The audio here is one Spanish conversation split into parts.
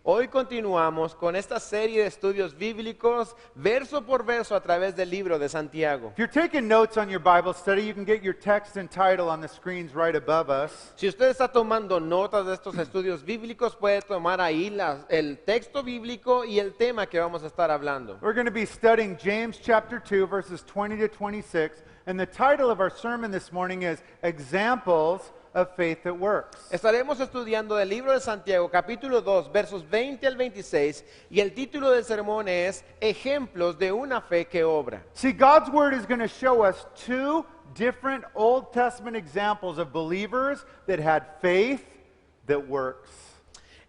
Hoy continuamos con esta serie de estudios bíblicos, verso por verso a través del libro de Santiago. If you're taking notes on your Bible study, you can get your text and title on the screens right above us. Si usted está tomando notas de estos estudios bíblicos, puede tomar ahí el texto bíblico y el tema que vamos a estar hablando. We're going to be studying James chapter 2, verses 20 to 26, and the title of our sermon this morning is Examples of Faith That Works. Estaremos estudiando del libro de Santiago, capítulo 2, versos 20 al 26, y el título del sermón es Ejemplos de una fe que obra. See, God's Word is going to show us two different Old Testament examples of believers that had faith that works.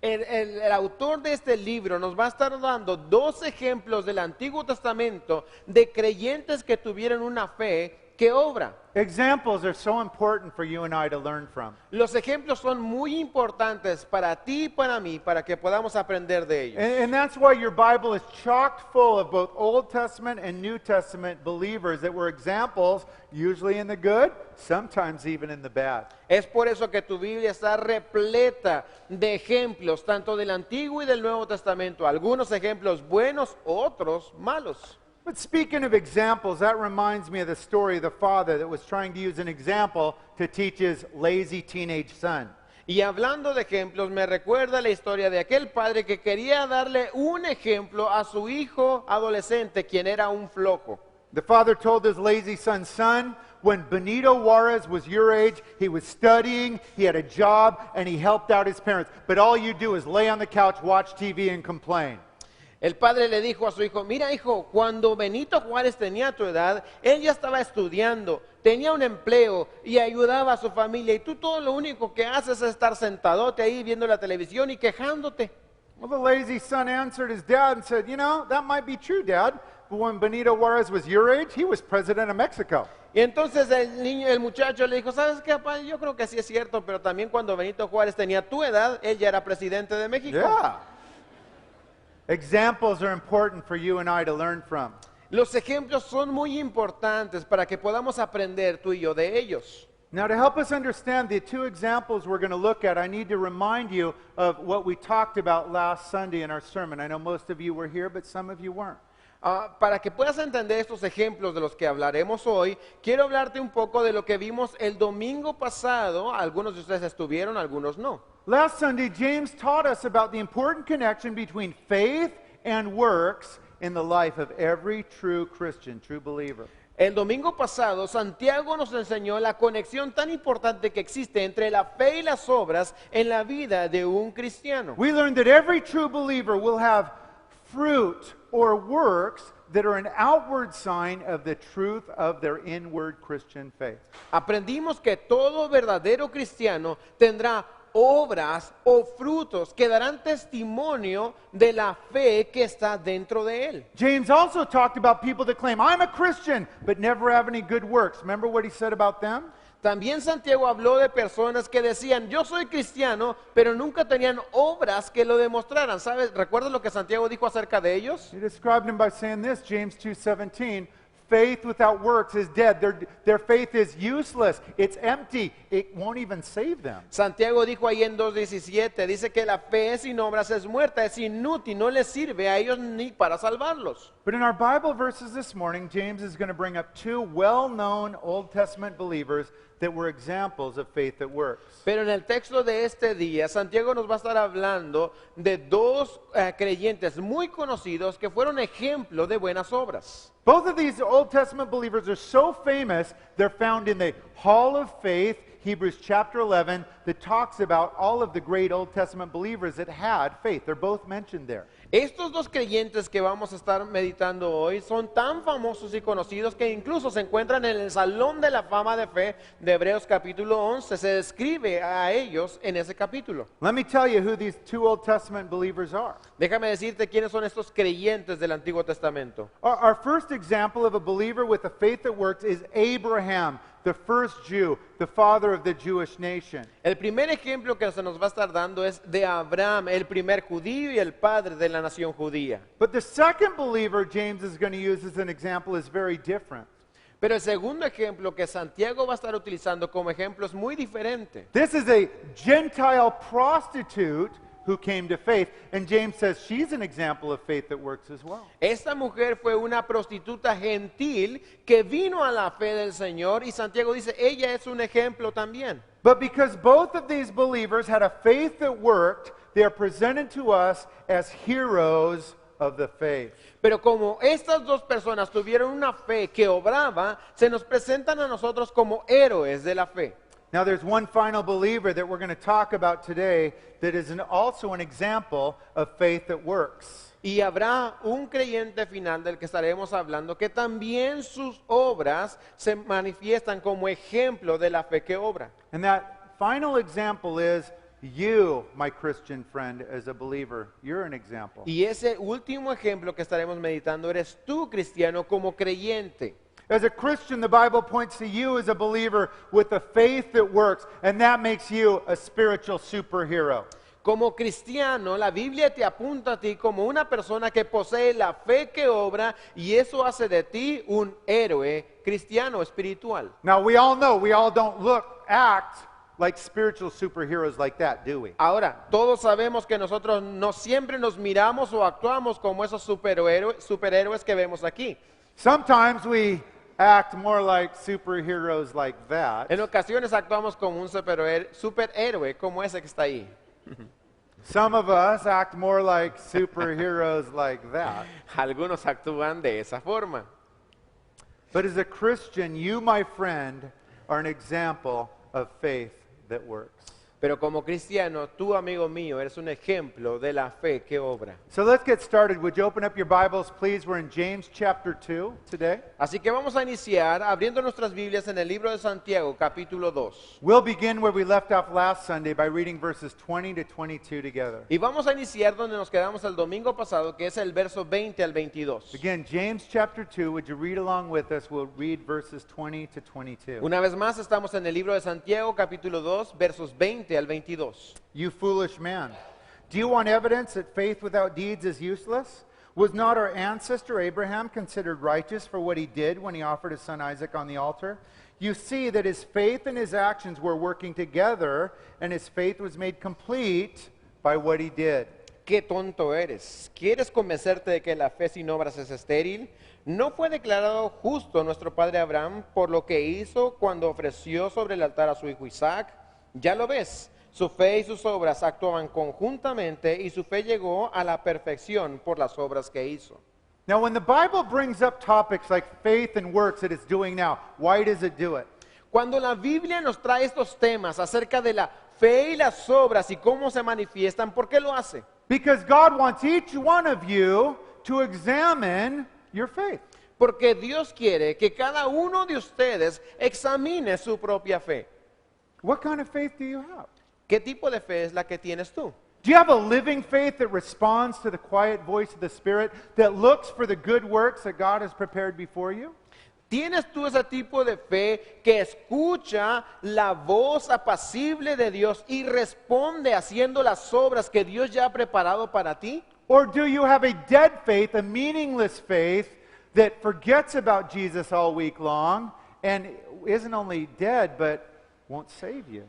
El autor de este libro nos va a estar dando dos ejemplos del Antiguo Testamento de creyentes que tuvieron una fe que obra. Examples are so important for you and I to learn from. Los ejemplos son muy importantes para ti y para mí, para que podamos aprender de ellos. And that's why your Bible is chock full of both Old Testament and New Testament believers that were examples, usually in the good, sometimes even in the bad. Es por eso que tu Biblia está repleta de ejemplos, tanto del Antiguo y del Nuevo Testamento. Algunos ejemplos buenos, otros malos. But speaking of examples, that reminds me of the story of the father that was trying to use an example to teach his lazy teenage son. Y hablando de ejemplos, me recuerda la historia de aquel padre que quería darle un ejemplo a su hijo adolescente, quien era un flojo. The father told his lazy son, when Benito Juarez was your age, he was studying, he had a job, and he helped out his parents. But all you do is lay on the couch, watch TV, and complain. El padre le dijo a su hijo, mira hijo, cuando Benito Juárez tenía tu edad, él ya estaba estudiando, tenía un empleo y ayudaba a su familia. Y tú todo lo único que haces es estar sentadote ahí viendo la televisión y quejándote. Well, the lazy son answered his dad and said, you know, that might be true, Dad. But when Benito Juarez was your age, he was president of Mexico. Y entonces el muchacho le dijo, ¿sabes qué, papá? Yo creo que sí es cierto, pero también cuando Benito Juárez tenía tu edad, él ya era presidente de México. Yeah. Examples are important for you and I to learn from. Los ejemplos son muy importantes para que podamos aprender tú y yo de ellos. Now, to help us understand the two examples we're going to look at, I need to remind you of what we talked about last Sunday in our sermon. I know most of you were here, but some of you weren't. Para que puedas entender estos ejemplos de los que hablaremos hoy, quiero hablarte un poco de lo que vimos el domingo pasado. Algunos de ustedes estuvieron, algunos no. Last Sunday, James taught us about the important connection between faith and works in the life of every true Christian, true believer. El domingo pasado, Santiago nos enseñó la conexión tan importante que existe entre la fe y las obras en la vida de un cristiano. We learned that every true believer will have fruit or works that are an outward sign of the truth of their inward Christian faith. Aprendimos que todo verdadero cristiano tendrá obras o frutos que darán testimonio de la fe que está dentro de él. James also talked about people that claim, I'm a Christian, but never have any good works. Remember what he said about them? También Santiago habló de personas que decían, yo soy cristiano, pero nunca tenían obras que lo demostraran. ¿Sabes? ¿Recuerdas lo que Santiago dijo acerca de ellos? He described them by saying this, James 2:17, faith without works is dead. Their faith is useless. It's empty. It won't even save them. Santiago dijo ahí en 2:17, dice que la fe sin obras es muerta, es inútil, no les sirve a ellos ni para salvarlos. But in our Bible verses this morning, James is going to bring up two well-known Old Testament believers that were examples of faith that works. Pero en el texto de este día, Santiago nos va a estar hablando de dos creyentes muy conocidos que fueron ejemplo de buenas obras. Both of these Old Testament believers are so famous, they're found in the Hall of Faith, Hebrews chapter 11, that talks about all of the great Old Testament believers that had faith. They're both mentioned there. Estos dos creyentes que vamos a estar meditando hoy son tan famosos y conocidos que incluso se encuentran en el Salón de la Fama de Fe de Hebreos capítulo 11. Se describe a ellos en ese capítulo. Let me tell you who these two Old Testament believers are. Déjame decirte quiénes son estos creyentes del Antiguo Testamento. Our first example of a believer with a faith that works is Abraham, the first Jew, the father of the Jewish nation. El primer ejemplo que se nos va a estar dando es de Abraham, el primer judío y el padre de la nación judía. But the second believer James is going to use as an example is very different. Pero el segundo ejemplo que Santiago va a estar utilizando como ejemplo es muy diferente. This is a Gentile prostitute who came to faith. And James says she's an example of faith that works as well. Esta mujer fue una prostituta gentil que vino a la fe del Señor y Santiago dice, ella es un ejemplo también. But because both of these believers had a faith that worked, they are presented to us as heroes of the faith. Pero como estas dos personas tuvieron una fe que obraba, se nos presentan a nosotros como héroes de la fe. Now there's one final believer that we're going to talk about today that is also an example of faith that works. Y habrá un creyente final del que estaremos hablando que también sus obras se manifiestan como ejemplo de la fe que obra. And that final example is you, my Christian friend, as a believer. You're an example. Y ese último ejemplo que estaremos meditando eres tú, cristiano, como creyente. As a Christian, the Bible points to you as a believer with a faith that works, and that makes you a spiritual superhero. Como cristiano, la Biblia te apunta a ti como una persona que posee la fe que obra y eso hace de ti un héroe cristiano espiritual. Now, we all know, we all don't act like spiritual superheroes like that, do we? Ahora, todos sabemos que nosotros no siempre nos miramos o actuamos como esos superhéroes que vemos aquí. Sometimes we act more like superheroes like that. En ocasiones actuamos como un superhéroe como ese que está ahí. Some of us act more like superheroes like that. Algunos actúan de esa forma. But as a Christian, you, my friend, are an example of faith that works. Pero como cristiano, tú, amigo mío, eres un ejemplo de la fe que obra. So let's get started. Would you open up your Bibles, please? We're in James chapter 2 today. Así que vamos a iniciar abriendo nuestras Biblias en el libro de Santiago, capítulo 2. We'll begin where we left off last Sunday by reading verses 20 to 22 together. Y vamos a iniciar donde nos quedamos el domingo pasado, que es el verso 20 al 22. Again, James chapter 2. Would you read along with us? We'll read verses 20 to 22. Una vez más estamos en el libro de Santiago, capítulo 2, versos 20 al 22. You foolish man, do you want evidence that faith without deeds is useless? Was not our ancestor Abraham considered righteous for what he did when he offered his son Isaac on the altar? You see that his faith and his actions were working together, and his faith was made complete by what he did. Qué tonto eres. ¿Quieres convencerte de que la fe sin obras es estéril? ¿No fue declarado justo nuestro padre Abraham por lo que hizo cuando ofreció sobre el altar a su hijo Isaac? Ya lo ves. Su fe y sus obras actuaban conjuntamente y su fe llegó a la perfección por las obras que hizo. Now, when the Bible brings up topics like faith and works that it's doing now, why does it do it? Cuando la Biblia nos trae estos temas acerca de la fe y las obras y cómo se manifiestan, ¿por qué lo hace? Because God wants each one of you to examine your faith. Porque Dios quiere que cada uno de ustedes examine su propia fe. What kind of faith do you have? ¿Qué tipo de fe es la que tienes tú? Do you have a living faith that responds to the quiet voice of the Spirit, that looks for the good works that God has prepared before you? ¿Tienes tú ese tipo de fe que escucha la voz apacible de Dios y responde haciendo las obras que Dios ya ha preparado para ti? Or do you have a dead faith, a meaningless faith that forgets about Jesus all week long and isn't only dead but won't save you?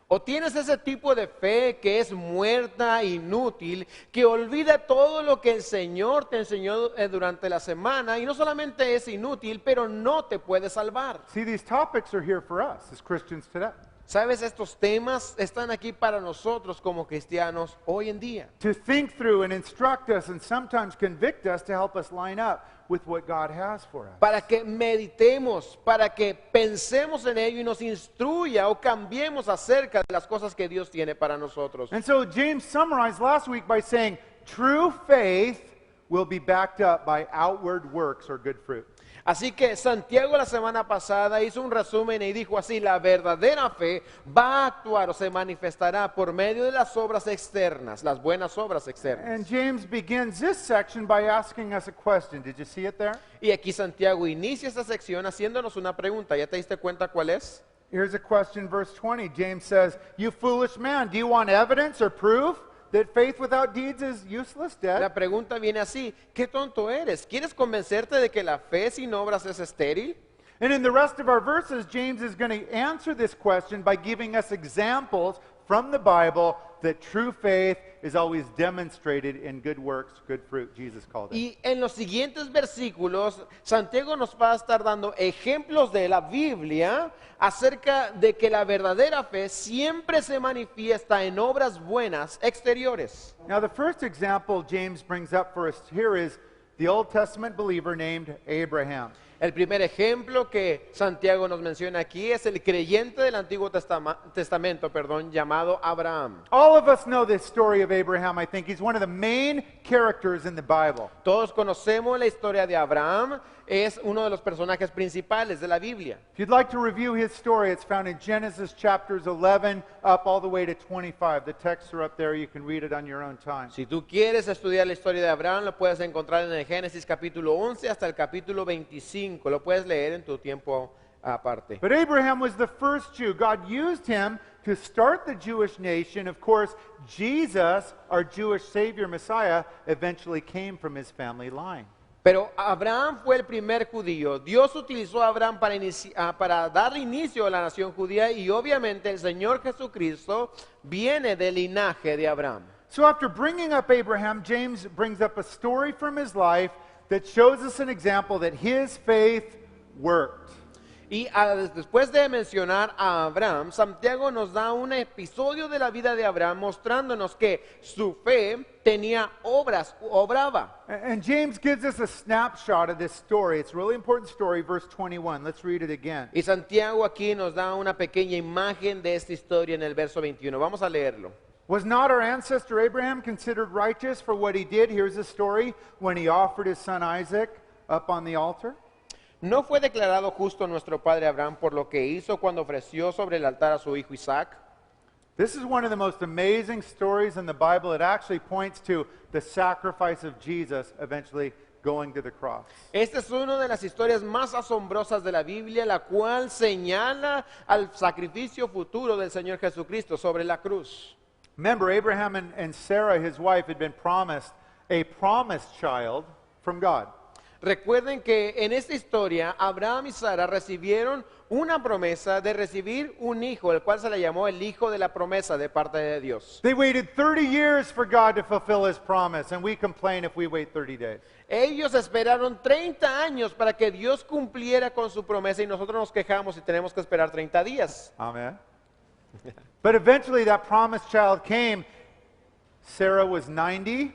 ¿O tienes ese tipo de fe que es muerta, inútil, que olvida todo lo que el Señor te enseñó durante la semana y no solamente es inútil, pero no te puede salvar? See, these topics are here for us as Christians today. ¿Sabes? Estos temas están aquí para nosotros como cristianos hoy en día. To think through and instruct us and sometimes convict us to help us line up with what God has for us. Para que meditemos, para que pensemos en ello y nos instruya o cambiemos acerca de las cosas que Dios tiene para nosotros. And so James summarized last week by saying, true faith will be backed up by outward works or good fruit. Así que Santiago la semana pasada hizo un resumen y dijo así: la verdadera fe va a actuar o se manifestará por medio de las obras externas, las buenas obras externas. And James begins this section by asking us a question. Did you see it there? Y aquí Santiago inicia esta sección haciéndonos una pregunta. ¿Ya te diste cuenta cuál es? Here's a question, verse 20. James says, you foolish man, do you want evidence or proof that faith without deeds is useless, dead? La pregunta viene así: ¿qué tonto eres? ¿Quieres convencerte de que la fe sin obras es estéril? And in the rest of our verses, James is going to answer this question by giving us examples from the Bible that true faith is always demonstrated in good works, good fruit, Jesus called it. Y en los siguientes versículos, Santiago nos va a estar dando ejemplos de la Biblia acerca de que la verdadera fe siempre se manifiesta en obras buenas exteriores. Now, the first example James brings up for us here is the Old Testament believer named Abraham. El primer ejemplo que Santiago nos menciona aquí es el creyente del Antiguo Testamento, llamado Abraham. All of us know this story of Abraham. I think he's one of the main characters in the Bible. Todos conocemos la historia de Abraham, es uno de los personajes principales de la Biblia. If you'd like to review his story, it's found in Genesis chapters 11 up all the way to 25. The texts are up there. You can read it on your own time. Si tú quieres estudiar la historia de Abraham, lo puedes encontrar en el Génesis capítulo 11 hasta el capítulo 25. Lo puedes leer en tu tiempo aparte. But Abraham was the first Jew. God used him to start the Jewish nation. Of course, Jesus, our Jewish Savior Messiah, eventually came from his family line. Pero Abraham fue el primer judío. Dios utilizó a Abraham para dar inicio a la nación judía y obviamente el Señor Jesucristo viene del linaje de Abraham. So after bringing up Abraham, James brings up a story from his life that shows us an example that his faith worked. Y después de mencionar a Abraham, Santiago nos da un episodio de la vida de Abraham mostrándonos que su fe tenía obras, obraba. And James gives us a snapshot of this story. It's a really important story, verse 21. Let's read it again. Y Santiago aquí nos da una pequeña imagen de esta historia en el verso 21. Vamos a leerlo. Was not our ancestor Abraham considered righteous for what he did? Here's the story, when he offered his son Isaac up on the altar. ¿No fue declarado justo nuestro padre Abraham por lo que hizo cuando ofreció sobre el altar a su hijo Isaac? This is one of the most amazing stories in the Bible. It actually points to the sacrifice of Jesus eventually going to the cross. Esta es una de las historias más asombrosas de la Biblia, la cual señala al sacrificio futuro del Señor Jesucristo sobre la cruz. Remember, Abraham and Sarah, his wife, had been promised a promised child from God. Recuerden que en esta historia Abraham y Sara recibieron una promesa de recibir un hijo, el cual se le llamó el hijo de la promesa de parte de Dios. They waited 30 years for God to fulfill his promise, and we complain if we wait 30 days. Ellos esperaron 30 años para que Dios cumpliera con su promesa y nosotros nos quejamos y tenemos que esperar 30 días. Amen. But eventually that promised child came. Sarah was 90.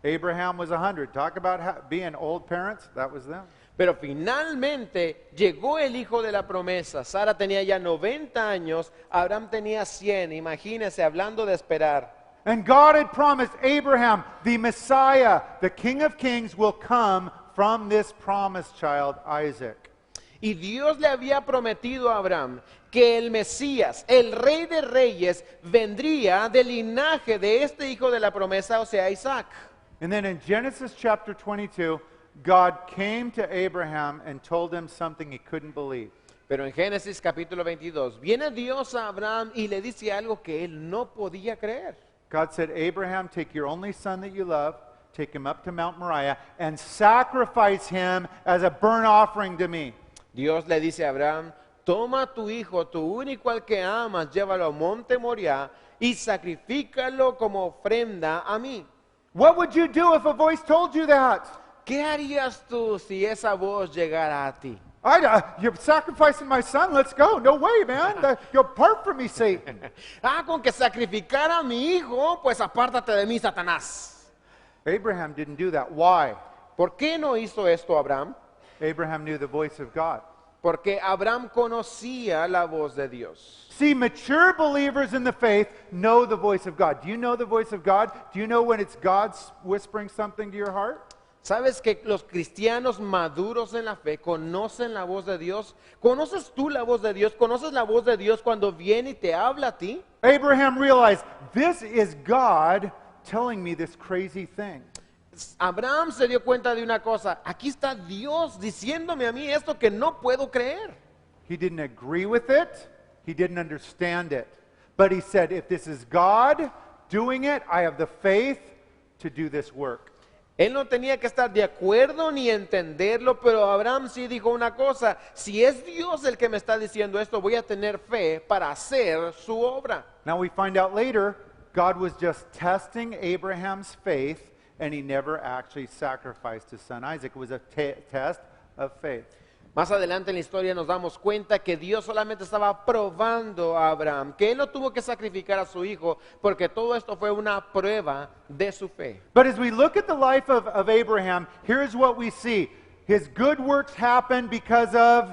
Abraham was 100. Talk about being old parents. That was them. Pero finalmente llegó el hijo de la promesa. Sara tenía ya 90 años, Abraham tenía 100. Imagínense, hablando de esperar. And God had promised Abraham, the Messiah, the King of Kings, will come from this promised child, Isaac. Y Dios le había prometido a Abraham que el Mesías, el Rey de Reyes, vendría del linaje de este hijo de la promesa, o sea, Isaac. And then in Genesis chapter 22, God came to Abraham and told him something he couldn't believe. Pero en Génesis capítulo 22, viene Dios a Abraham y le dice algo que él no podía creer. God said, Abraham, take your only son that you love, take him up to Mount Moriah, and sacrifice him as a burnt offering to me. Dios le dice a Abraham, toma a tu hijo, tu único al que amas, llévalo a monte Moriah y sacrifícalo como ofrenda a mí. What would you do if a voice told you that? ¿Qué harías tú si esa voz llegara a ti? You're sacrificing my son. Let's go. No way, man. You're apart from me, Satan. Con que sacrificar a mi hijo, pues apártate de mí, Satanás. Abraham didn't do that. Why? ¿Por qué no hizo esto Abraham? Abraham knew the voice of God. Porque Abraham conocía la voz de Dios. See, mature believers in the faith know the voice of God. Do you know the voice of God? Do you know when it's God whispering something to your heart? ¿Sabes que los cristianos maduros en la fe conocen la voz de Dios? ¿Conoces tú la voz de Dios? ¿Conoces la voz de Dios cuando viene y te habla a ti? Abraham realized, this is God telling me this crazy thing. Abraham se dio cuenta de una cosa. Aquí está Dios diciéndome a mí esto que no puedo creer. He didn't agree with it. He didn't understand it. But he said, if this is God doing it, I have the faith to do this work. Él no tenía que estar de acuerdo ni entenderlo, pero Abraham sí dijo una cosa: si es Dios el que me está diciendo esto, voy a tener fe para hacer su obra. Now we find out later, God was just testing Abraham's faith, and he never actually sacrificed his son Isaac. It was a test of faith. Más adelante en la historia nos damos cuenta que Dios solamente estaba probando a Abraham, que él no tuvo que sacrificar a su hijo, porque todo esto fue una prueba de su fe. But as we look at the life of Abraham, here's what we see. His good works happened because of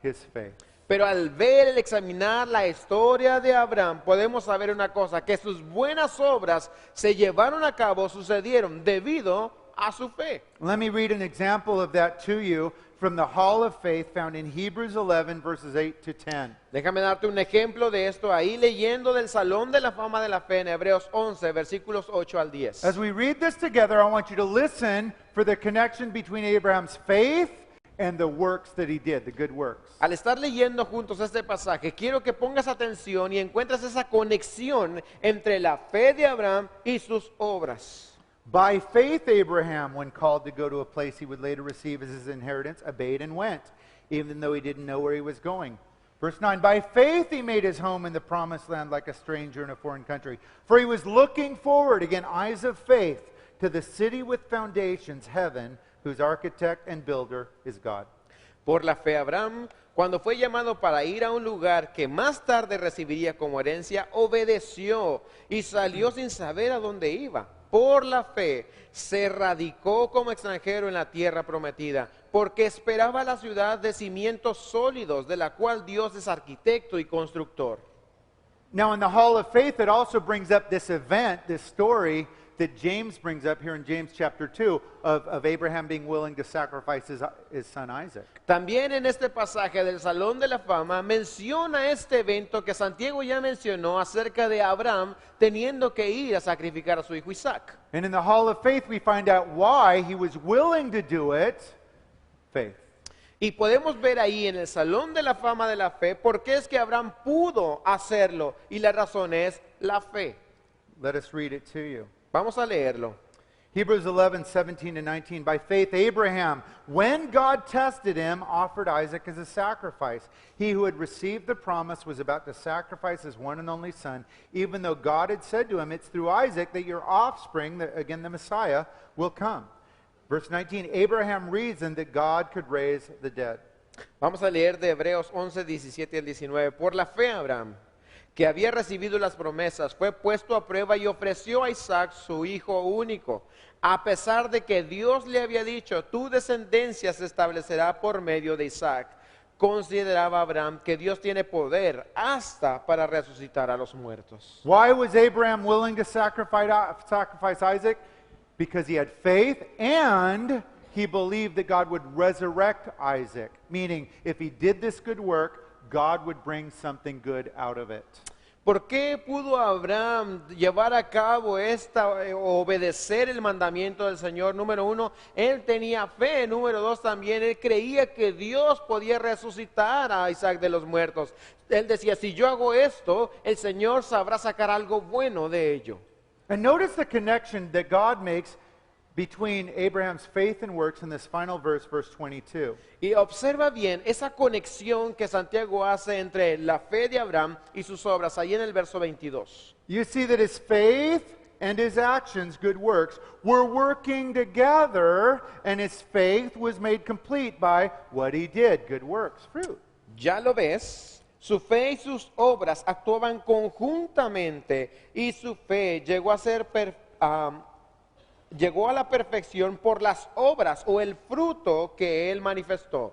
his faith. Pero al ver, al examinar la historia de Abraham, podemos saber una cosa: que sus buenas obras se llevaron a cabo, sucedieron debido a su fe. Let me read an example of that to you from the Hall of Faith found in Hebrews 11, verses 8 to 10. Déjame darte un ejemplo de esto ahí, leyendo del Salón de la Fama de la Fe en Hebreos 11, versículos 8 al 10. As we read this together, I want you to listen for the connection between Abraham's faith and the works that he did, the good works. Al estar leyendo juntos este pasaje, quiero que pongas atención y encuentres esa conexión entre la fe de Abraham y sus obras. By faith, Abraham, when called to go to a place he would later receive as his inheritance, obeyed and went, even though he didn't know where he was going. Verse 9, by faith he made his home in the promised land like a stranger in a foreign country. For he was looking forward, again, eyes of faith, to the city with foundations, heaven, whose architect and builder is God. Por la fe, Abraham, cuando fue llamado para ir a un lugar que más tarde recibiría como herencia, obedeció y salió sin saber a dónde iba. Por la fe se radicó como extranjero en la tierra prometida, porque esperaba la ciudad de cimientos sólidos, de la cual Dios es arquitecto y constructor. Now in the Hall of Faith, it also brings up this event, this story that James brings up here in James chapter 2 of Abraham being willing to sacrifice his son Isaac. También en este pasaje del Salón de la Fama menciona este evento que Santiago ya mencionó acerca de Abraham teniendo que ir a sacrificar a su hijo Isaac. And in the Hall of Faith, we find out why he was willing to do it, faith. Y podemos ver ahí en el Salón de la Fama de la Fe por qué es que Abraham pudo hacerlo, y la razón es la fe. Let us read it to you. Vamos a leerlo. Hebrews 11, 17 and 19. By faith, Abraham, when God tested him, offered Isaac as a sacrifice. He who had received the promise was about to sacrifice his one and only son, even though God had said to him, it's through Isaac that your offspring, again the Messiah, will come. Verse 19, Abraham reasoned that God could raise the dead. Vamos a leer de Hebreos 11, 17 al 19. Por la fe, Abraham, que había recibido las promesas, fue puesto a prueba y ofreció a Isaac, su hijo único, a pesar de que Dios le había dicho, tu descendencia se establecerá por medio de Isaac. Consideraba Abraham que Dios tiene poder hasta para resucitar a los muertos. Why was Abraham willing to sacrifice Isaac? Because he had faith and he believed that God would resurrect Isaac. Meaning, if he did this good work, God would bring something good out of it. ¿Por qué pudo Abraham llevar a cabo obedecer el mandamiento del Señor? Número uno, él tenía fe. Número dos, también él creía que Dios podía resucitar a Isaac de los muertos. Él decía, si yo hago esto, el Señor sabrá sacar algo bueno de ello. And notice the connection that God makes between Abraham's faith and works in this final verse, verse 22. Y observa bien esa conexión que Santiago hace entre la fe de Abraham y sus obras, ahí en el verso 22. You see that his faith and his actions, good works, were working together, and his faith was made complete by what he did, good works, fruit. Ya lo ves, su fe y sus obras actuaban conjuntamente y su fe llegó a la perfección por las obras o el fruto que él manifestó.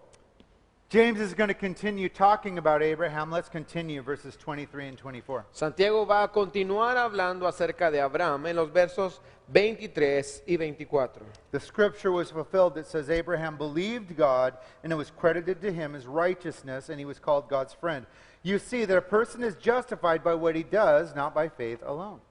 James is going to continue talking about Abraham. Let's continue verses 23 and 24. Santiago va a continuar hablando acerca de Abraham en los versos 23 y 24. The scripture was fulfilled that says Abraham believed God and it was credited to him as righteousness, and he was called God's friend. You see that a person is justified by what he does, not by faith alone.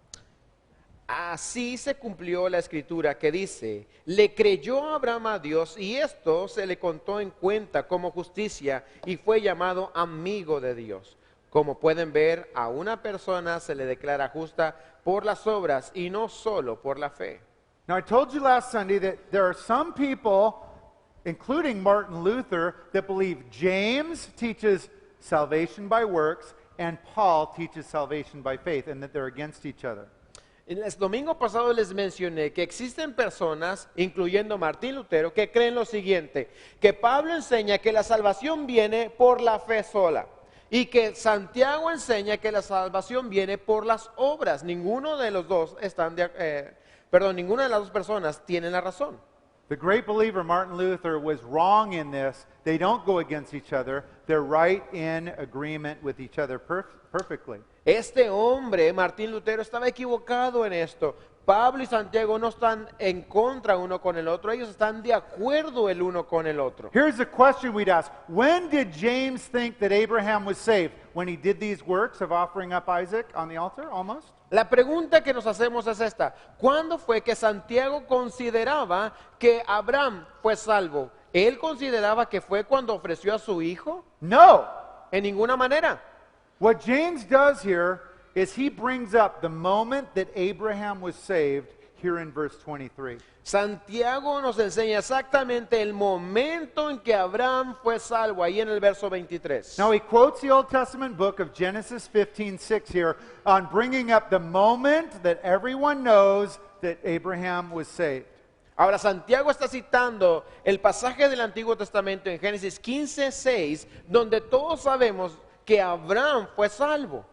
Así se cumplió la escritura que dice, le creyó Abraham a Dios y esto se le contó en cuenta como justicia y fue llamado amigo de Dios. Como pueden ver, a una persona se le declara justa por las obras y no solo por la fe. Now, I told you last Sunday that there are some people, including Martin Luther, that believe James teaches salvation by works and Paul teaches salvation by faith, and that they're against each other. El domingo pasado les mencioné que existen personas, incluyendo Martín Lutero, que creen lo siguiente, que Pablo enseña que la salvación viene por la fe sola y que Santiago enseña que la salvación viene por las obras. Ninguno de los dos ninguna de las dos personas tiene la razón. The great believer Martin Luther was wrong in this. They don't go against each other. They're right in agreement with each other perfectly. Este hombre, Martín Lutero, estaba equivocado en esto. Pablo y Santiago no están en contra uno con el otro, ellos están de acuerdo el uno con el otro. Here's the question we'd ask. When did James think that Abraham was saved? When he did these works of offering up Isaac on the altar, almost? La pregunta que nos hacemos es esta: ¿cuándo fue que Santiago consideraba que Abraham fue salvo? ¿Él consideraba que fue cuando ofreció a su hijo? No. En ninguna manera. What James does here is he brings up the moment that Abraham was saved here in verse 23. Santiago nos enseña exactamente el momento en que Abraham fue salvo, ahí en el verso 23. Now he quotes the Old Testament book of Genesis 15:6 here on bringing up the moment that everyone knows that Abraham was saved. Ahora Santiago está citando el pasaje del Antiguo Testamento en Génesis 15:6, donde todos sabemos que Abraham fue salvo.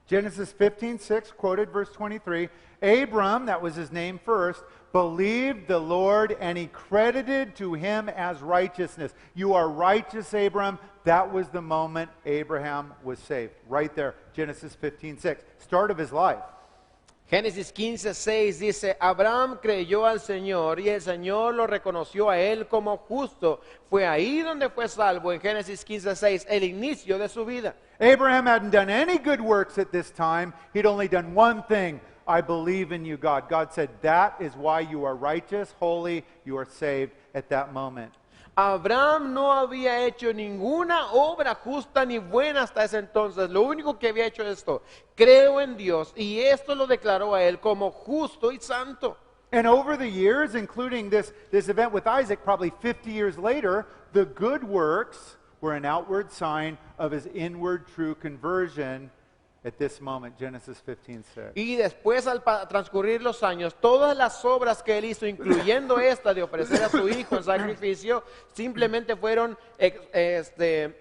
Genesis 15:6, quoted verse 23. Abram, that was his name first, believed the Lord and he credited to him as righteousness. You are righteous, Abram. That was the moment Abraham was saved. Right there, Genesis 15:6, start of his life. Génesis 15:6 dice, Abraham creyó al Señor y el Señor lo reconoció a él como justo. Fue ahí donde fue salvo, en Génesis 15:6, el inicio de su vida. Abraham hadn't done any good works at this time. He'd only done one thing. I believe in you, God. God said, that is why you are righteous, holy, you are saved at that moment. Abraham no había hecho ninguna obra justa ni buena hasta ese entonces. Lo único que había hecho es esto: creo en Dios, y esto lo declaró a él como justo y santo. And over the years, including this event with Isaac, probably 50 years later, the good works were an outward sign of his inward true conversion at this moment, Genesis 15:6. Y después, al transcurrir los años, todas las obras que él hizo, incluyendo esta de ofrecer a su hijo en sacrificio, simplemente fueron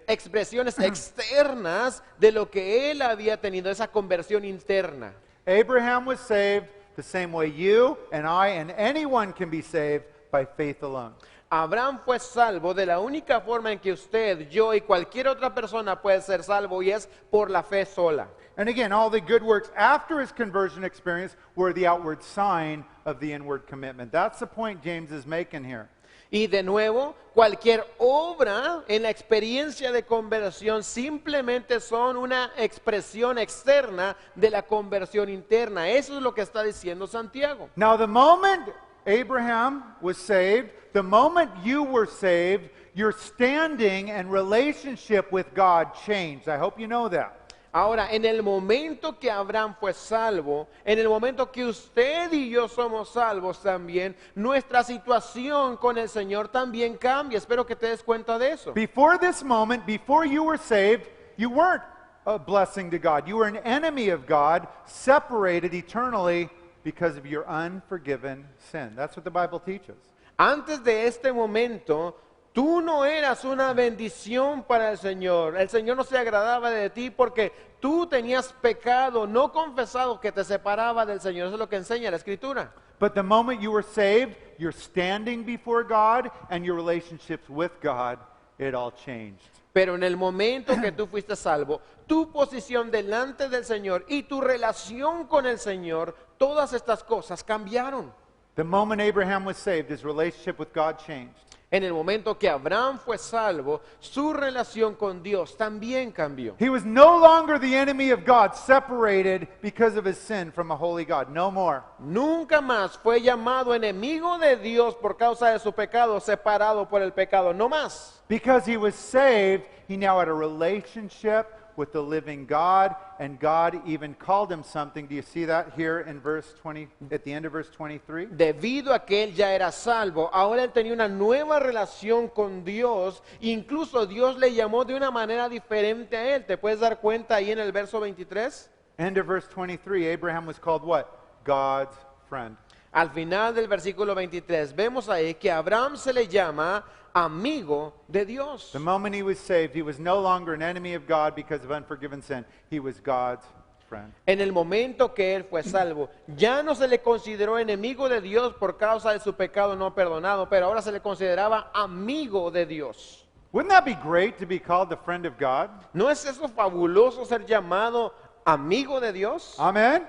expresiones externas de lo que él había tenido, esa conversión interna. Abraham was saved the same way you and I and anyone can be saved, by faith alone. Abraham fue salvo de la única forma en que usted, yo y cualquier otra persona puede ser salvo, y es por la fe sola. And again, all the good works after his conversion experience were the outward sign of the inward commitment. That's the point James is making here. Y de nuevo, cualquier obra en la experiencia de conversión simplemente son una expresión externa de la conversión interna. Eso es lo que está diciendo Santiago. Now, the moment Abraham was saved, the moment you were saved, your standing and relationship with God changed. I hope you know that. Ahora, en el momento que Abraham fue salvo, en el momento que usted y yo somos salvos también, nuestra situación con el Señor también cambia. Espero que te des cuenta de eso. Before this moment, before you were saved, you weren't a blessing to God. You were an enemy of God, separated eternally because of your unforgiven sin. That's what the Bible teaches. Antes de este momento, tú no eras una bendición para el Señor. El Señor no se agradaba de ti porque tú tenías pecado no confesado que te separaba del Señor. Eso es lo que enseña la Escritura. But the moment you were saved, your standing before God and your relationships with God, it all changed. Pero en el momento que tú fuiste salvo, tu posición delante del Señor y tu relación con el Señor, todas estas cosas cambiaron. The moment Abraham was saved, his relationship with God changed. En el momento que Abraham fue salvo, su relación con Dios también cambió. He was no longer the enemy of God, separated because of his sin from a holy God. No more. Nunca más fue llamado enemigo de Dios por causa de su pecado, separado por el pecado. No más. Because he was saved, he now had a relationship with the living God, and God even called him something. Do you see that here in verse 20, at the end of verse 23? Debido a que él ya era salvo, ahora él tenía una nueva relación con Dios. Incluso Dios le llamó de una manera diferente a él. ¿Te puedes dar cuenta ahí en el verso 23? End of verse 23, Abraham was called what? God's friend. Al final del versículo 23 vemos ahí que a Abraham se le llama amigo de Dios. The moment he was saved, he was no longer an enemy of God because of unforgiven sin. He was God's friend. En el momento que él fue salvo, ya no se le consideró enemigo de Dios por causa de su pecado no perdonado, pero ahora se le consideraba amigo de Dios. Wouldn't that be great to be called the friend of God? ¿No es eso fabuloso ser llamado amigo de Dios? Amen?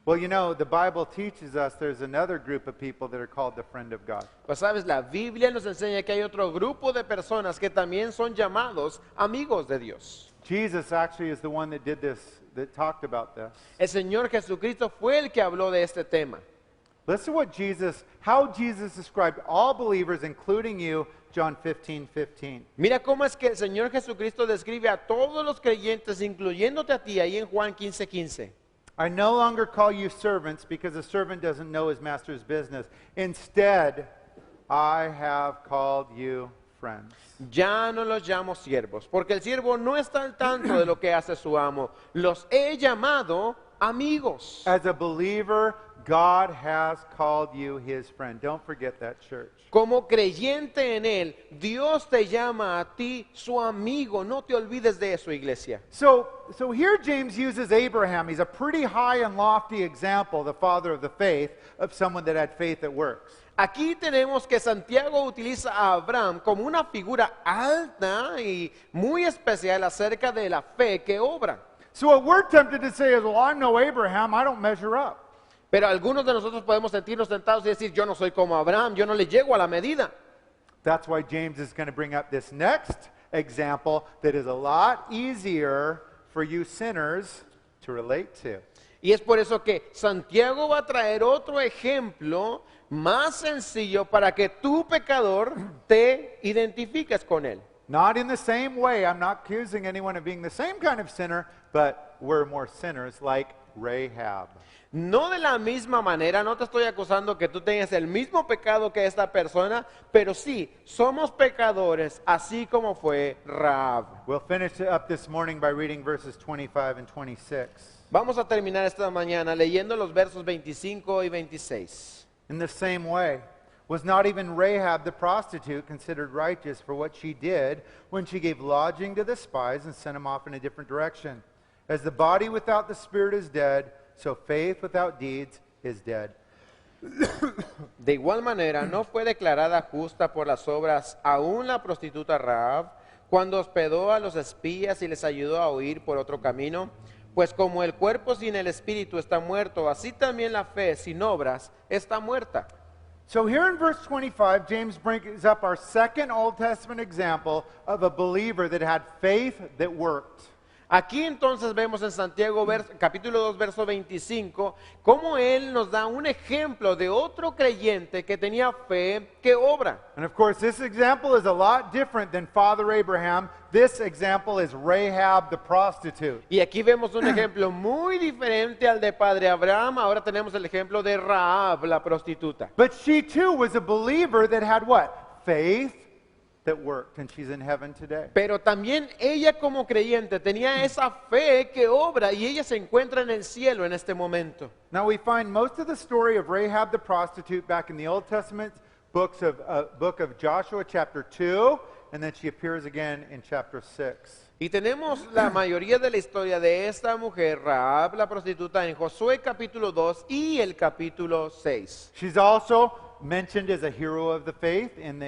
Well, you know, the Bible teaches us there's another group of people that are called the friend of God. Pues sabes, la Biblia nos enseña que hay otro grupo de personas que también son llamados amigos de Dios. Jesus actually is the one that did this, that talked about this. El Señor Jesucristo fue el que habló de este tema. Listen to how Jesus described all believers, including you, John 15:15. Mira cómo es que el Señor Jesucristo describe a todos los creyentes, incluyéndote a ti, ahí en Juan 15:15. I no longer call you servants because a servant doesn't know his master's business. Instead, I have called you friends. Ya no los llamo siervos, porque el siervo no está al tanto de lo que hace su amo. Los he llamado amigos. As a believer, God has called you his friend. Don't forget that, church. Como creyente en él, Dios te llama a ti su amigo. No te olvides de eso, iglesia. So here James uses Abraham. He's a pretty high and lofty example, the father of the faith, of someone that had faith that works. Aquí tenemos que Santiago utiliza a Abraham como una figura alta y muy especial acerca de la fe que obra. So what we're tempted to say is, well, I'm no Abraham, I don't measure up. Pero algunos de nosotros podemos sentirnos tentados y decir, yo no soy como Abraham, yo no le llego a la medida. That's why James is going to bring up this next example that is a lot easier for you sinners to relate to. Y es por eso que Santiago va a traer otro ejemplo más sencillo para que tu pecador te identifiques con él. Not in the same way. I'm not accusing anyone of being the same kind of sinner, but we're more sinners like Rahab. No de la misma manera, no te estoy acusando que tú tengas el mismo pecado que esta persona, pero sí, somos pecadores, así como fue Rahab. We'll finish up this morning by reading verses 25 and 26. Vamos a terminar esta mañana leyendo los versos 25 y 26. In the same way, was not even Rahab the prostitute considered righteous for what she did when she gave lodging to the spies and sent them off in a different direction? As the body without the spirit is dead, so faith without deeds is dead. De igual manera, no fue declarada justa por las obras aún la prostituta Rahab, cuando hospedó a los espías y les ayudó a huir por otro camino. Pues como el cuerpo sin el espíritu está muerto, así también la fe sin obras está muerta. So here in verse 25, James brings up our second Old Testament example of a believer that had faith that worked. Aquí entonces vemos en Santiago capítulo 2, verso 25, cómo él nos da un ejemplo de otro creyente que tenía fe que obra. And of course, this example is a lot different than Father Abraham. This example is Rahab the prostitute. Y aquí vemos un ejemplo muy diferente al de Padre Abraham. Ahora tenemos el ejemplo de Rahab, la prostituta. But she too was a believer that had what? Faith that worked, and she's in heaven today. Pero también ella como creyente tenía esa fe que obra y ella se encuentra en el cielo en este momento. Now we find most of the story of Rahab the prostitute back in the Old Testament book of Joshua chapter 2, and then she appears again in chapter 6. Y tenemos la mayoría de la historia de esta mujer, Rahab, la prostituta, en Josué capítulo 2 y el capítulo 6. She's also mentioned as a hero of the faith in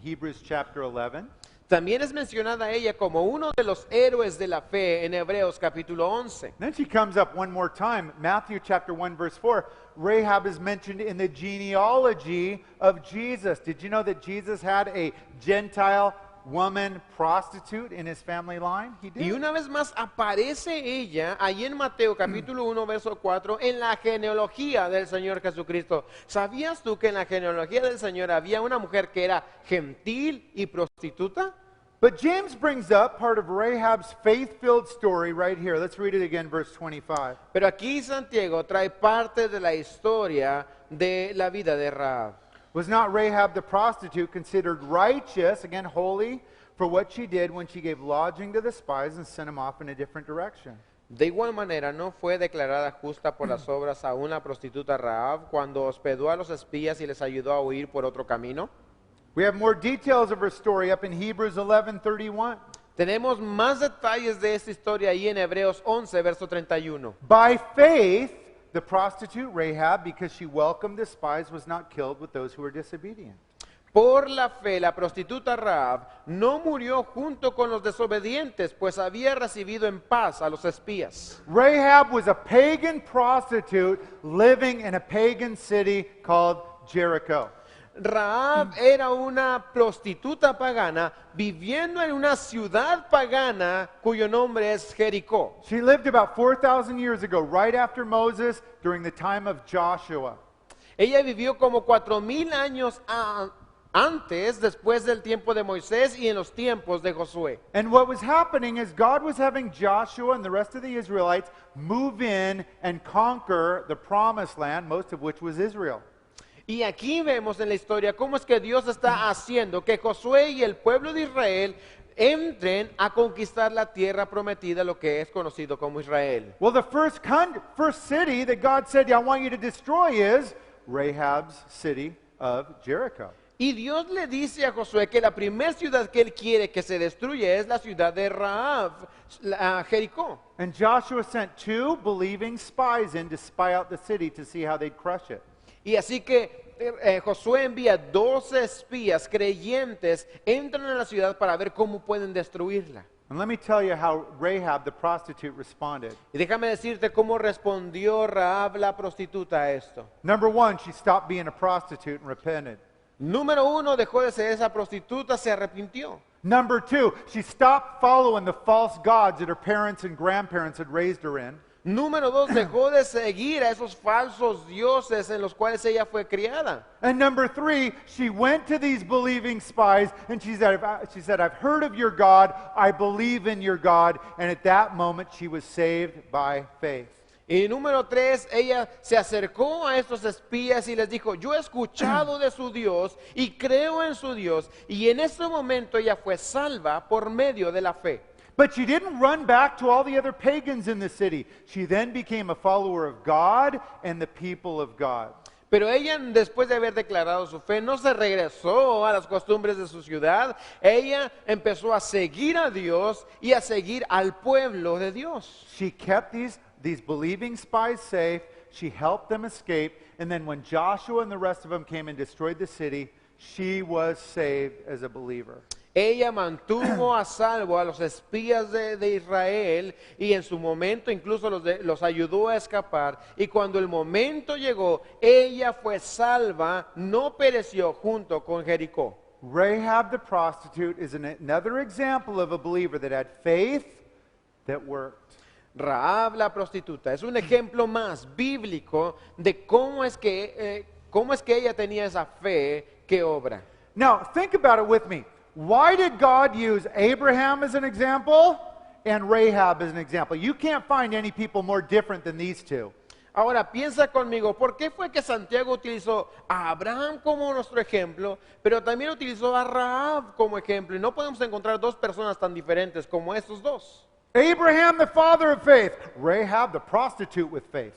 Hebrews chapter 11. También es mencionada ella como uno de los héroes de la fe en Hebreos capítulo 11. Then she comes up one more time, Matthew chapter 1 verse 4. Rahab is mentioned in the genealogy of Jesus. Did you know that Jesus had a Gentile woman prostitute in his family line? He did. Y una vez más aparece ella ahí en Mateo capítulo 1 verso 4 en la genealogía del Señor Jesucristo. ¿Sabías tú que en la genealogía del Señor había una mujer que era gentil y prostituta? But James brings up part of Rahab's faith-filled story right here. Let's read it again, verse 25. Pero aquí Santiago trae parte de la historia de la vida de Rahab. Was not Rahab the prostitute considered righteous, again holy, for what she did when she gave lodging to the spies and sent them off in a different direction? De igual manera, ¿no fue declarada justa por las obras a una prostituta Rahab cuando hospedó a los espías y les ayudó a huir por otro camino? We have more details of her story up in Hebrews 11:31. Tenemos más detalles de esta historia ahí en Hebreos 11, verso 31. By faith, the prostitute Rahab, because she welcomed the spies, was not killed with those who were disobedient. Por la fe, la prostituta Rahab no murió junto con los desobedientes, pues había recibido en paz a los espías. Rahab was a pagan prostitute living in a pagan city called Jericho. Rahab era una prostituta pagana viviendo en una ciudad pagana cuyo nombre es Jericó. She lived about 4,000 years ago, right after Moses, during the time of Joshua. Ella vivió como 4,000 años antes, después del tiempo de Moisés y en los tiempos de Josué. And what was happening is God was having Joshua and the rest of the Israelites move in and conquer the promised land, most of which was Israel. Y aquí vemos en la historia cómo es que Dios está haciendo que Josué y el pueblo de Israel entren a conquistar la tierra prometida, lo que es conocido como Israel. Well, the first city that God said, I want you to destroy is Rahab's city of Jericho. Y Dios le dice a Josué que la primera ciudad que él quiere que se destruya es la ciudad de Rahab, Jericó. And Joshua sent 2 believing spies in to spy out the city to see how they'd crush it. Y así que Josué envía 12 espías creyentes, entran a la ciudad para ver cómo pueden destruirla. And let me tell you how Rahab the prostitute responded. Y déjame decirte cómo respondió Rahab la prostituta a esto. Number 1, she stopped being a prostitute and repented. Número 1, dejó de ser esa prostituta, se arrepintió. Number 2, she stopped following the false gods that her parents and grandparents had raised her in. Número 2, dejó de seguir a esos falsos dioses en los cuales ella fue criada. And number 3, she went to these believing spies and she said, I've heard of your God, I believe in your God. And at that moment she was saved by faith. Y número 3, ella se acercó a estos espías y les dijo, yo he escuchado de su Dios y creo en su Dios. Y en ese momento ella fue salva por medio de la fe. But she didn't run back to all the other pagans in the city. She then became a follower of God and the people of God. Pero ella, después de haber declarado su fe, no se regresó a las costumbres de su ciudad. Ella empezó a seguir a Dios y a seguir al pueblo de Dios. She kept these believing spies safe. She helped them escape. And then when Joshua and the rest of them came and destroyed the city, she was saved as a believer. Ella mantuvo a salvo a los espías de Israel y en su momento incluso los ayudó a escapar. Y cuando el momento llegó, ella fue salva, no pereció junto con Jericó. Rahab the prostitute is another example of a believer that had faith that worked. Rahab la prostituta es un ejemplo más bíblico de cómo es que ella tenía esa fe que obra. Now, think about it with me. Why did God use Abraham as an example and Rahab as an example? You can't find any people more different than these two. Ahora piensa conmigo, ¿por qué fue que Santiago utilizó a Abraham como nuestro ejemplo, pero también utilizó a Rahab como ejemplo? Y no podemos encontrar dos personas tan diferentes como estos dos. Abraham, the father of faith. Rahab, the prostitute with faith.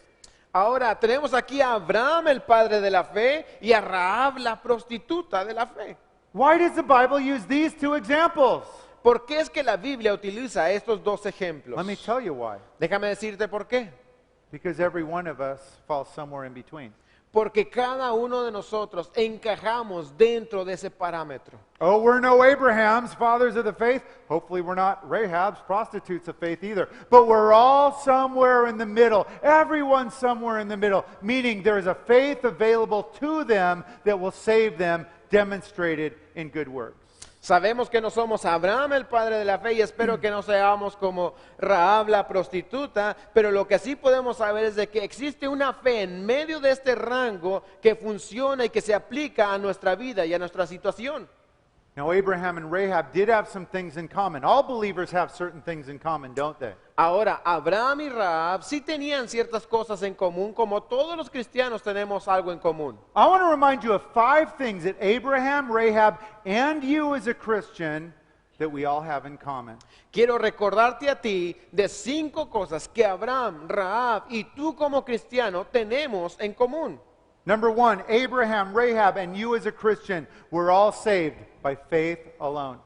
Ahora tenemos aquí a Abraham, el padre de la fe, y a Rahab, la prostituta de la fe. Why does the Bible use these 2 examples? ¿Por qué es que la Biblia utiliza estos dos ejemplos? Let me tell you why. Déjame decirte por qué. Because every one of us falls somewhere in between. Porque cada uno de nosotros encajamos dentro de ese parámetro. Oh, we're no Abraham's, fathers of the faith. Hopefully we're not Rahab's, prostitutes of faith either. But we're all somewhere in the middle. Everyone's somewhere in the middle. Meaning there is a faith available to them that will save them, demonstrated in good works. Sabemos que no somos Abraham, el padre de la fe, y espero que no seamos como Rahab, la prostituta, pero lo que sí podemos saber es de que existe una fe en medio de este rango que funciona y que se aplica a nuestra vida y a nuestra situación. Now, Abraham and Rahab did have some things in common. All believers have certain things in common, don't they? Ahora, Abraham y Rahab sí tenían ciertas cosas en común, como todos los cristianos tenemos algo en común. I want to remind you of 5 things that Abraham, Rahab, and you as a Christian that we all have in common. Quiero recordarte a ti de 5 cosas que Abraham, Rahab y tú como cristiano tenemos en común. Number 1, Abraham, Rahab, and you as a Christian, we're all saved by faith alone.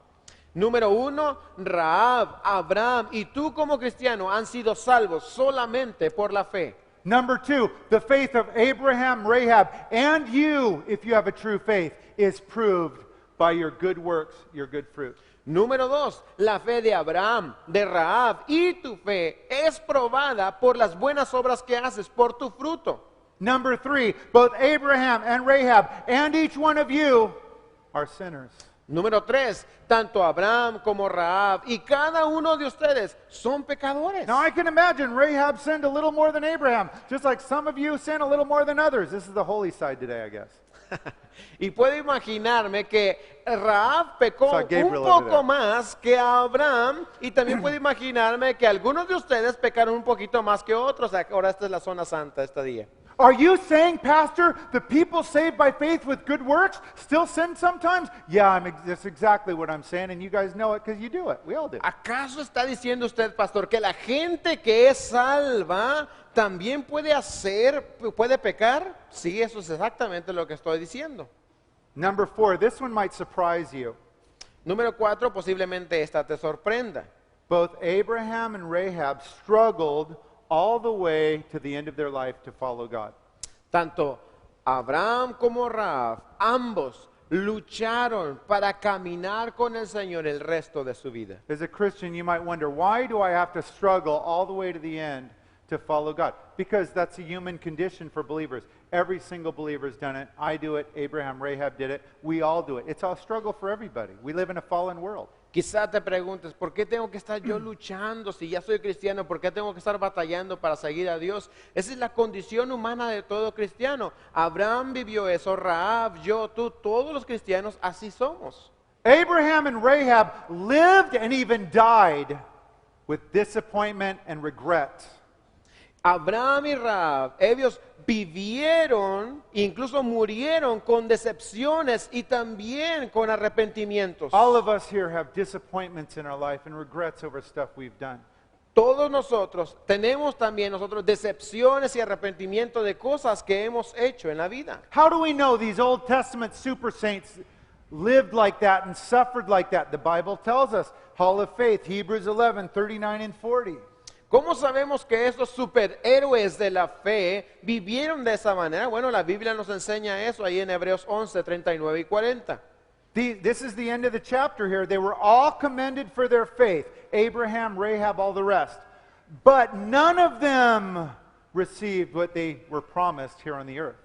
Número 1, Rahab, Abraham y tú como cristiano han sido salvos solamente por la fe. Number 2, the faith of Abraham, Rahab, and you, if you have a true faith, is proved by your good works, your good fruit. Número 2, la fe de Abraham, de Rahab y tu fe es probada por las buenas obras que haces, por tu fruto. Number 3, both Abraham and Rahab and each one of you are sinners. Número 3, tanto Abraham como Rahab y cada uno de ustedes son pecadores. Now I can imagine Rahab sinned a little more than Abraham, just like some of you sin a little more than others. This is the holy side today, I guess. Y puedo imaginarme que Rahab pecó Saw un Gabriel over poco there. más que Abraham y también puedo imaginarme que algunos de ustedes pecaron un poquito más que otros. Ahora esta es la zona santa este día. Are you saying, Pastor, the people saved by faith with good works still sin sometimes? Yeah, that's exactly what I'm saying, and you guys know it because you do it. We all do. ¿Acaso está diciendo usted, pastor, que la gente que es salva también puede pecar? Sí, eso es exactamente lo que estoy diciendo. Number 4, this one might surprise you. Número 4, posiblemente esta te sorprenda. Both Abraham and Rahab struggled all the way to the end of their life to follow God. Tanto Abraham como Rahab, ambos lucharon para caminar con el Señor el resto de su vida. As a Christian, you might wonder, why do I have to struggle all the way to the end to follow God? Because that's a human condition for believers. Every single believer's done it. I do it. Abraham, Rahab did it. We all do it. It's a struggle for everybody. We live in a fallen world. Quizá te preguntes, ¿por qué tengo que estar yo luchando si ya soy cristiano? ¿Por qué tengo que estar batallando para seguir a Dios? Esa es la condición humana de todo cristiano. Abraham vivió eso, Rahab, yo, tú, todos los cristianos así somos. Abraham and Rahab lived and even died with disappointment and regret. Abraham y Rahab, ellos vivieron, incluso murieron con decepciones y también con arrepentimientos. All of us here have disappointments in our life and regrets over stuff we've done. Todos nosotros tenemos también decepciones y arrepentimiento de cosas que hemos hecho en la vida. How do we know these Old Testament super saints lived like that and suffered like that? The Bible tells us. Hall of Faith, Hebrews 11, 39 and 40. ¿Cómo sabemos que estos superhéroes de la fe vivieron de esa manera? Bueno, la Biblia nos enseña eso ahí en Hebreos 11, 39 y 40. This is the end of the chapter here. They were all commended for their faith. Abraham, Rahab, all the rest. But none of them received what they were promised here on the earth.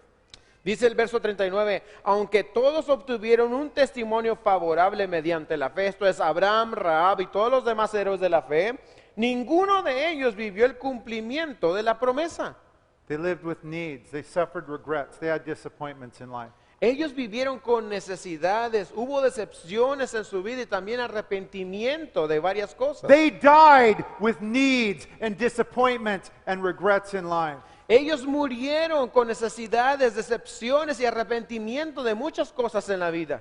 Dice el verso 39, aunque todos obtuvieron un testimonio favorable mediante la fe, esto es Abraham, Rahab y todos los demás héroes de la fe, ninguno de ellos vivió el cumplimiento de la promesa. They lived with needs. They suffered regrets. They had disappointments in life. Ellos vivieron con necesidades, hubo decepciones en su vida y también arrepentimiento de varias cosas. They died with needs and disappointments and regrets in life. Ellos murieron con necesidades, decepciones y arrepentimiento de muchas cosas en la vida.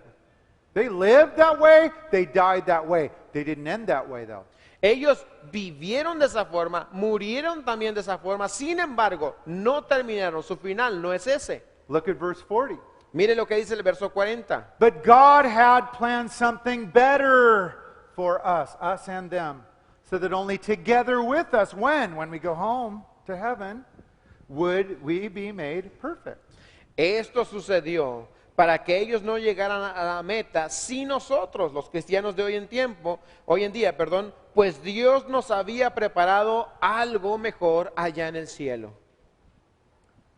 They lived that way. They died that way. They didn't end that way, though. Ellos vivieron de esa forma, murieron también de esa forma, sin embargo, no terminaron, su final no es ese. Look at verse 40. Mire lo que dice el verso 40. But God had planned something better for us and them, so that only together with us, when we go home to heaven, would we be made perfect. Esto sucedió para que ellos no llegaran a la meta sin nosotros, los cristianos de hoy en día, pues Dios nos había preparado algo mejor allá en el cielo.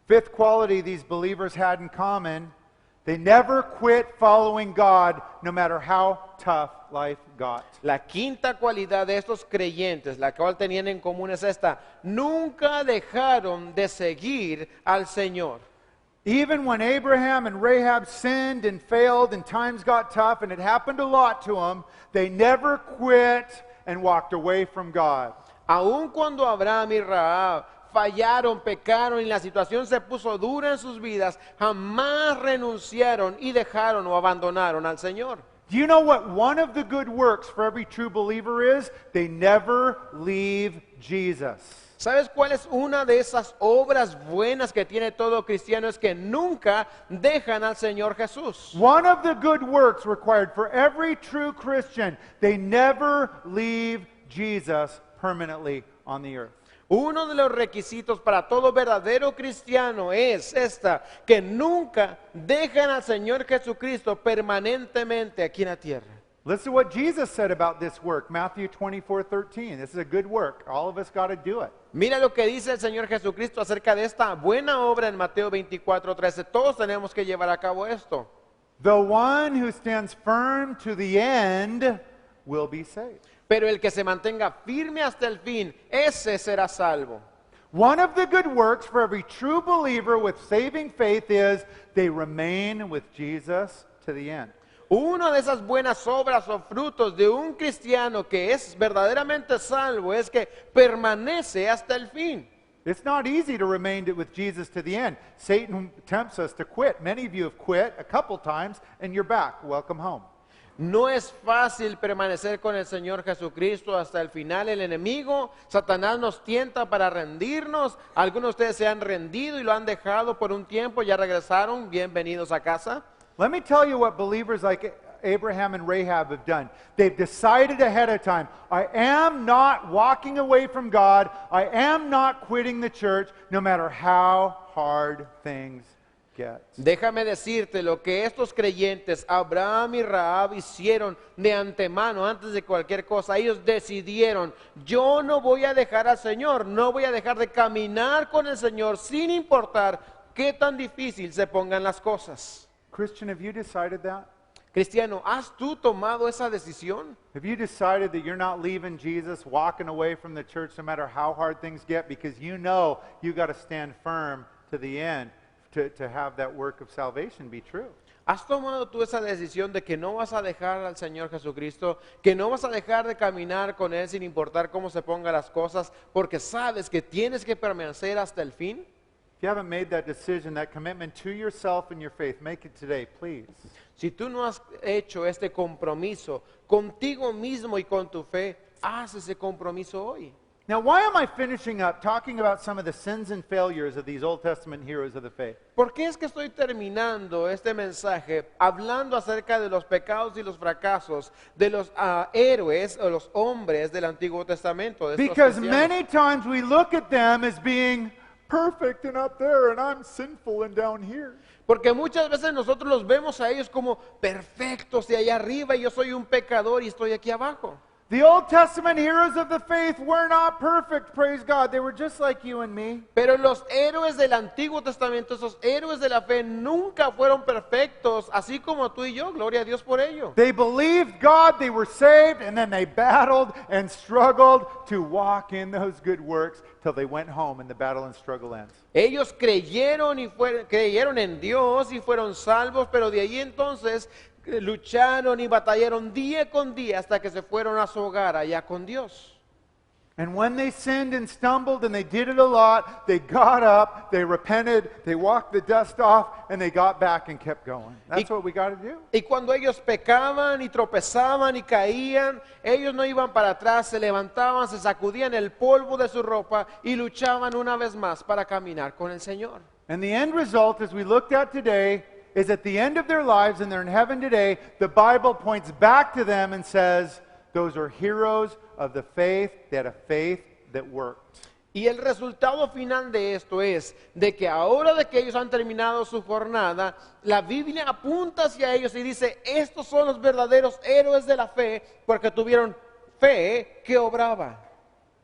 Fifth quality these believers had in common, they never quit following God no matter how tough life got. La quinta cualidad de estos creyentes, la cual tenían en común es esta: nunca dejaron de seguir al Señor. Even when Abraham and Rahab sinned and failed and times got tough, and it happened a lot to them, they never quit and walked away from God. Aun cuando Abraham y Rahab fallaron, pecaron y la situación se puso dura en sus vidas, jamás renunciaron y dejaron o abandonaron al Señor. Do you know what one of the good works for every true believer is? They never leave Jesus. ¿Sabes cuál es una de esas obras buenas que tiene todo cristiano? Es que nunca dejan al Señor Jesús. One of the good works required for every true Christian, they never leave Jesus permanently on the earth. Uno de los requisitos para todo verdadero cristiano es que nunca dejan al Señor Jesucristo permanentemente aquí en la tierra. Listen to what Jesus said about this work, Matthew 24:13. This is a good work. All of us got to do it. Mira lo que dice el Señor Jesucristo acerca de esta buena obra en Mateo 24:13. Todos tenemos que llevar a cabo esto. The one who stands firm to the end will be saved. Pero el que se mantenga firme hasta el fin, ese será salvo. One of the good works for every true believer with saving faith is they remain with Jesus to the end. Una de esas buenas obras o frutos de un cristiano que es verdaderamente salvo es que permanece hasta el fin. It's not easy to remain with Jesus to the end. Satan tempts us to quit. Many of you have quit a couple times and you're back. Welcome home. No es fácil permanecer con el Señor Jesucristo hasta el final. El enemigo, Satanás, nos tienta para rendirnos. Algunos de ustedes se han rendido y lo han dejado por un tiempo, ya regresaron, bienvenidos a casa. Let me tell you what believers like Abraham and Rahab have done. They've decided ahead of time, I am not walking away from God. I am not quitting the church, no matter how hard things get. Déjame decirte lo que estos creyentes, Abraham y Rahab, hicieron de antemano, antes de cualquier cosa. Ellos decidieron, yo no voy a dejar al Señor, no voy a dejar de caminar con el Señor, sin importar qué tan difícil se pongan las cosas. Christian, have you decided that? Cristiano, ¿has tú tomado esa decisión? Have you decided that you're not leaving Jesus, walking away from the church no matter how hard things get, because you know you got to stand firm to the end to have that work of salvation be true? ¿Has tomado tú esa decisión de que no vas a dejar al Señor Jesucristo, que no vas a dejar de caminar con Él sin importar cómo se pongan las cosas, porque sabes que tienes que permanecer hasta el fin? If you haven't made that decision, that commitment to yourself and your faith, make it today, please. Si tú no has hecho este compromiso contigo mismo y con tu fe, haz ese compromiso hoy. Now, why am I finishing up talking about some of the sins and failures of these Old Testament heroes of the faith? ¿Por qué es que estoy terminando este mensaje hablando acerca de los pecados y los fracasos de los héroes o los hombres del Antiguo Testamento? De estos Because cristianos? many times we look at them as being perfect and up there, and I'm sinful and down here. Porque muchas veces nosotros los vemos a ellos como perfectos de allá arriba y yo soy un pecador y estoy aquí abajo. The Old Testament heroes of the faith were not perfect, praise God. They were just like you and me. Pero los héroes del Antiguo Testamento, esos héroes de la fe, nunca fueron perfectos, así como tú y yo, gloria a Dios por ello. They believed God, they were saved, and then they battled and struggled to walk in those good works till they went home and the battle and struggle ends. Ellos creyeron creyeron en Dios y fueron salvos, pero de ahí entonces lucharon y batallaron día con día hasta que se fueron a su hogar allá con Dios. And when they sinned and stumbled, and they did it a lot, they got up, they repented, they walked the dust off, and they got back and kept going. That's what we got to do. Y cuando ellos pecaban y tropezaban y caían, ellos no iban para atrás, se levantaban, se sacudían el polvo de su ropa y luchaban una vez más para caminar con el Señor. And the end result, as we looked at today, is at the end of their lives, and they're in heaven today, the Bible points back to them and says, those are heroes of the faith. They had a faith that worked. Y el resultado final de esto es de que ahora de que ellos han terminado su jornada, la Biblia apunta hacia ellos y dice, estos son los verdaderos héroes de la fe porque tuvieron fe que obraba.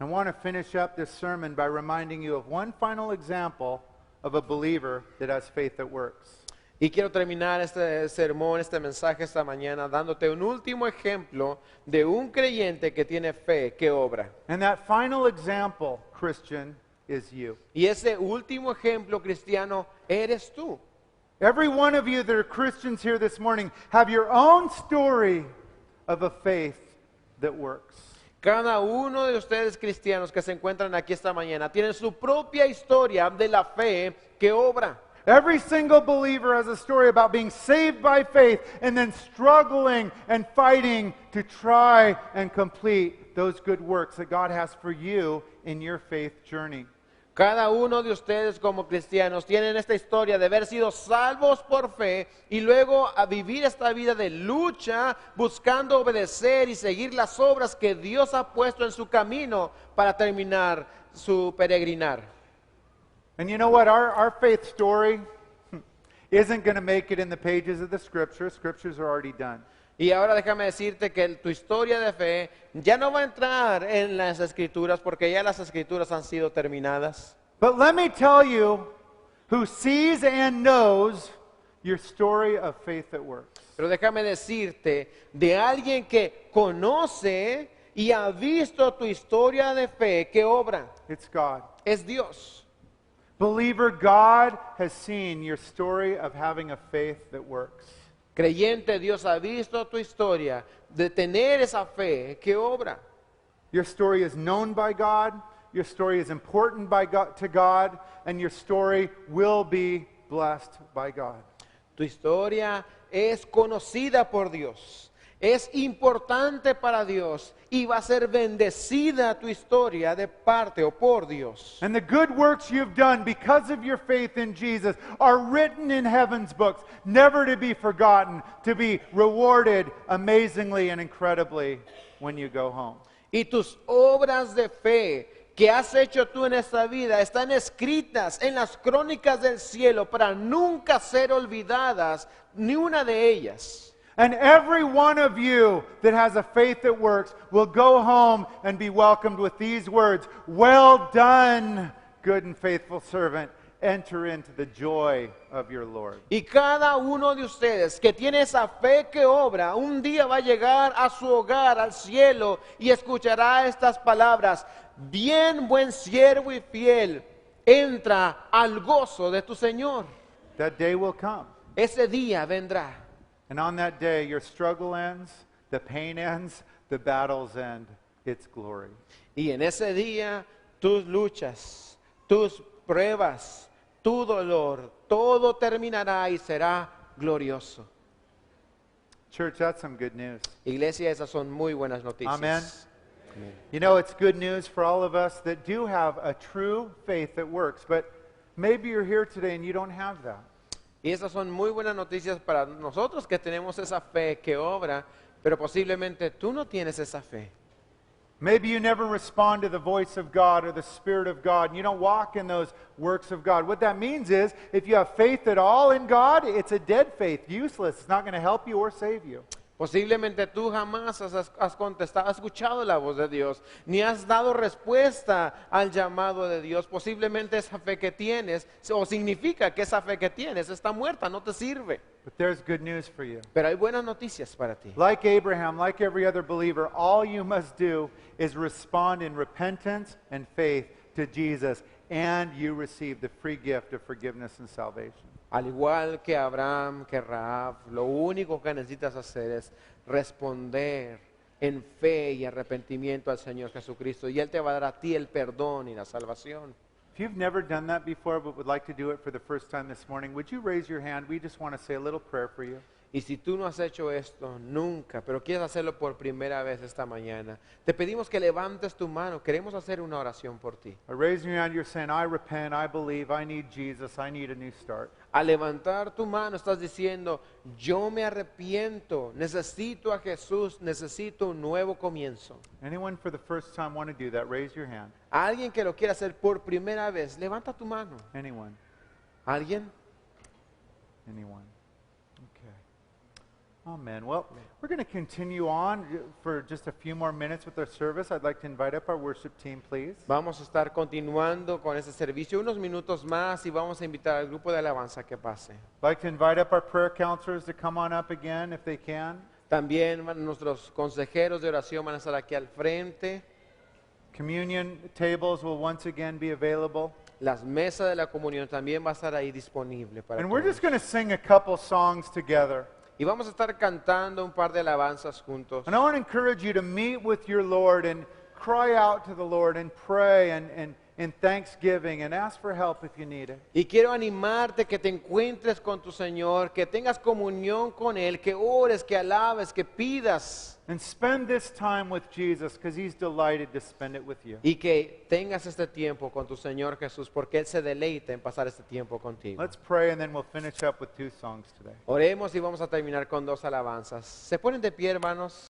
I want to finish up this sermon by reminding you of one final example of a believer that has faith that works. Y quiero terminar este sermón, este mensaje esta mañana dándote un último ejemplo de un creyente que tiene fe que obra. And that final example, Christian, is you. Y ese último ejemplo cristiano eres tú. Every one of you that are Christians here this morning have your own story of a faith that works. Cada uno de ustedes cristianos que se encuentran aquí esta mañana tienen su propia historia de la fe que obra. Every single believer has a story about being saved by faith and then struggling and fighting to try and complete those good works that God has for you in your faith journey. Cada uno de ustedes como cristianos tienen esta historia de haber sido salvos por fe y luego a vivir esta vida de lucha buscando obedecer y seguir las obras que Dios ha puesto en su camino para terminar su peregrinar. And you know what? Our faith story isn't going to make it in the pages of the Scripture. Scriptures are already done. Y ahora déjame decirte que tu historia de fe ya no va a entrar en las escrituras porque ya las escrituras han sido terminadas. But let me tell you who sees and knows your story of faith that works. Pero déjame decirte de alguien que conoce y ha visto tu historia de fe que obra. It's God. Es Dios. Believer, God has seen your story of having a faith that works. Creyente, Dios ha visto tu historia de tener esa fe que obra. Your story is known by God, your story is important by God, to God, and your story will be blessed by God. Tu historia es conocida por Dios, es importante para Dios y va a ser bendecida tu historia de parte o por Dios. And the good works you've done because of your faith in Jesus are written in heaven's books, never to be forgotten, to be rewarded amazingly and incredibly when you go home. Y tus obras de fe que has hecho tú en esta vida están escritas en las crónicas del cielo para nunca ser olvidadas, ni una de ellas. And every one of you that has a faith that works will go home and be welcomed with these words, "Well done, good and faithful servant. Enter into the joy of your Lord." Y cada uno de ustedes que tiene esa fe que obra, un día va a llegar a su hogar, al cielo, y escuchará estas palabras: bien, buen siervo y fiel, entra al gozo de tu Señor. That day will come. Ese día vendrá. And on that day, your struggle ends, the pain ends, the battles end. It's glory. Y en ese día, tus luchas, tus pruebas, tu dolor, todo terminará y será glorioso. Church, that's some good news. Iglesia, esas son muy buenas noticias. Amen. Amén. You know, it's good news for all of us that do have a true faith that works, but maybe you're here today and you don't have that. Y esas son muy buenas noticias para nosotros que tenemos esa fe que obra, pero posiblemente tú no tienes esa fe. Maybe you never respond to the voice of God or the Spirit of God, and you don't walk in those works of God. What that means is, if you have faith at all in God, it's a dead faith, useless. It's not going to help you or save you. Posiblemente tú jamás has contestado, has escuchado la voz de Dios, ni has dado respuesta al llamado de Dios. Posiblemente esa fe que tienes, o significa que esa fe que tienes está muerta, no te sirve. But there's good news for you. Pero hay buenas noticias para ti. Like Abraham, like every other believer, all you must do is respond in repentance and faith to Jesus, and you receive the free gift of forgiveness and salvation. Al igual que Abraham, que Rahab, lo único que necesitas hacer es responder en fe y arrepentimiento al Señor Jesucristo, y Él te va a dar a ti el perdón y la salvación. If you've never done that before but would like to do it for the first time this morning, would you raise your hand? We just want to say a little prayer for you. Y si tú no has hecho esto nunca, pero quieres hacerlo por primera vez esta mañana, te pedimos que levantes tu mano. Queremos hacer una oración por ti. By raising your hand, you're saying, I repent, I believe, I need Jesus, I need a new start. Al levantar tu mano estás diciendo, yo me arrepiento, necesito a Jesús, necesito un nuevo comienzo. Anyone for the first time want to do that? Raise your hand. Alguien que lo quiera hacer por primera vez, levanta tu mano. Anyone? ¿Alguien? Anyone? Okay. Amen. Well, we're going to continue on for just a few more minutes with our service. I'd like to invite up our worship team, please. Vamos a estar continuando con este servicio unos minutos más y vamos a invitar al grupo de alabanza que pase. I'd like to invite up our prayer counselors to come on up again if they can. También nuestros consejeros de oración van a estar aquí al frente. Communion tables will once again be available. Las mesas de la comunión también va a estar ahí disponible para And we're todos. just going to sing a couple songs together. Y vamos a estar cantando un par de alabanzas juntos. And I want to encourage you to meet with your Lord and cry out to the Lord and pray and in thanksgiving and ask for help if you need it. Y quiero animarte que te encuentres con tu Señor, que tengas comunión con Él, que ores, que alabes, que pidas. And spend this time with Jesus because He's delighted to spend it with you. Y que tengas este tiempo con tu Señor Jesús, porque Él se deleita en pasar este tiempo contigo. Let's pray and then we'll finish up with two songs today. Oremos y vamos a terminar con dos alabanzas. ¿Se ponen de pie, hermanos?